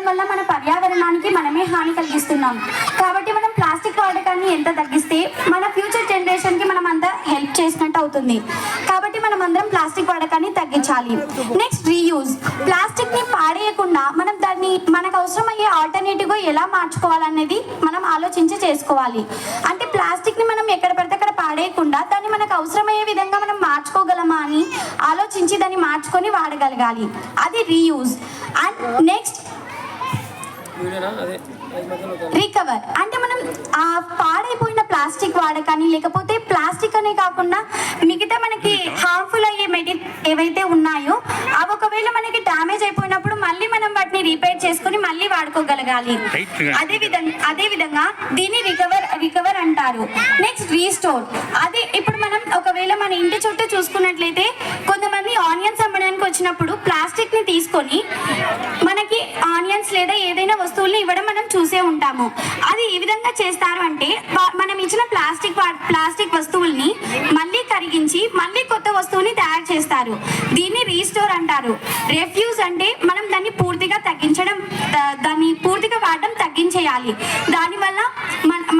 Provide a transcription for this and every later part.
వల్ల మన పర్యావరణానికి మనమే హాని కలిగిస్తున్నాం. కాబట్టి మనం ప్లాస్టిక్ వాడకాన్ని ఎంత తగ్గిస్తే మన ఫ్యూచర్ జనరేషన్కి మనం అంతా హెల్ప్ చేసినట్టు అవుతుంది. కాబట్టి మనం అందరం ప్లాస్టిక్ వాడకాన్ని తగ్గించాలి. Next reuse. ప్లాస్టిక్ని పాడేయకుండా మనం దాన్ని మనకు అవసరమయ్యే ఆల్టర్నేటివ్గా ఎలా మార్చుకోవాలనేది మనం ఆలోచించి చేసుకోవాలి. అంటే ప్లాస్టిక్ని మనం ఎక్కడ పడితే అక్కడ పాడేయకుండా దాన్ని మనకు అవసరమయ్యే విధంగా మనం మార్చుకోగలమా అని ఆలోచించి దాన్ని మార్చుకొని వాడగలగాలి. అది రీయూజ్. And next recover. అంటే మనం ఆ పాడైపోయిన ప్లాస్టిక్ వాడకాన్ని లేకపోతే ప్లాస్టిక్ అనే కాకుండా మిగతా మనకి హార్మ్ఫుల్ అయ్యే ఏవైతే ఉన్నాయో అవి ఒకవేళ మనకి డ్యామేజ్ అయిపోయినప్పుడు మళ్ళీ మనం వాటిని రీపేర్ చేసుకుని మళ్ళీ వాడుకోగలగాలి. అదే విధంగా దీన్ని రికవర్ అంటారు. Next restore. అదే ఇప్పుడు మనం ఒకవేళ మన ఇంటి చుట్టూ చూసుకున్నట్లయితే కొంతమంది ఆనియన్స్ అమ్మడానికి వచ్చినప్పుడు ప్లాస్టిక్ ని తీసుకొని మనకి ఆనియన్స్ లేదా ఏదైనా వస్తువుల్ని ఇవ్వడం మనం చూసే ఉంటాము. అది ఏ విధంగా చేస్తారు అంటే మనం ఇచ్చిన ప్లాస్టిక్ వస్తువుల్ని మళ్ళీ కరిగించి మళ్ళీ కొత్త వస్తువుని తయారు చేస్తారు. దీన్ని రీస్టోర్ అంటారు. రెఫ్యూజ్ అంటే మనం దాన్ని పూర్తిగా వాడడం తగ్గించేయాలి. దానివల్ల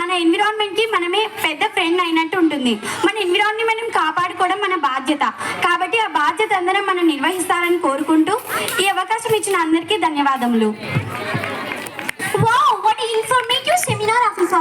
మన ఎన్విరాన్మెంట్కి మనమే పెద్ద ఫ్రెండ్ అయినట్టు ఉంటుంది. మన ఎన్విరాన్ని మనం కాపాడుకోవడం మన బాధ్యత. కాబట్టి ఆ బాధ్యత అందరం మనం నిర్వహిస్తారని కోరుకుంటూ ఈ అవకాశం ఇచ్చిన అందరికీ ధన్యవాదములు. Wow, what an informative seminar, Afisa.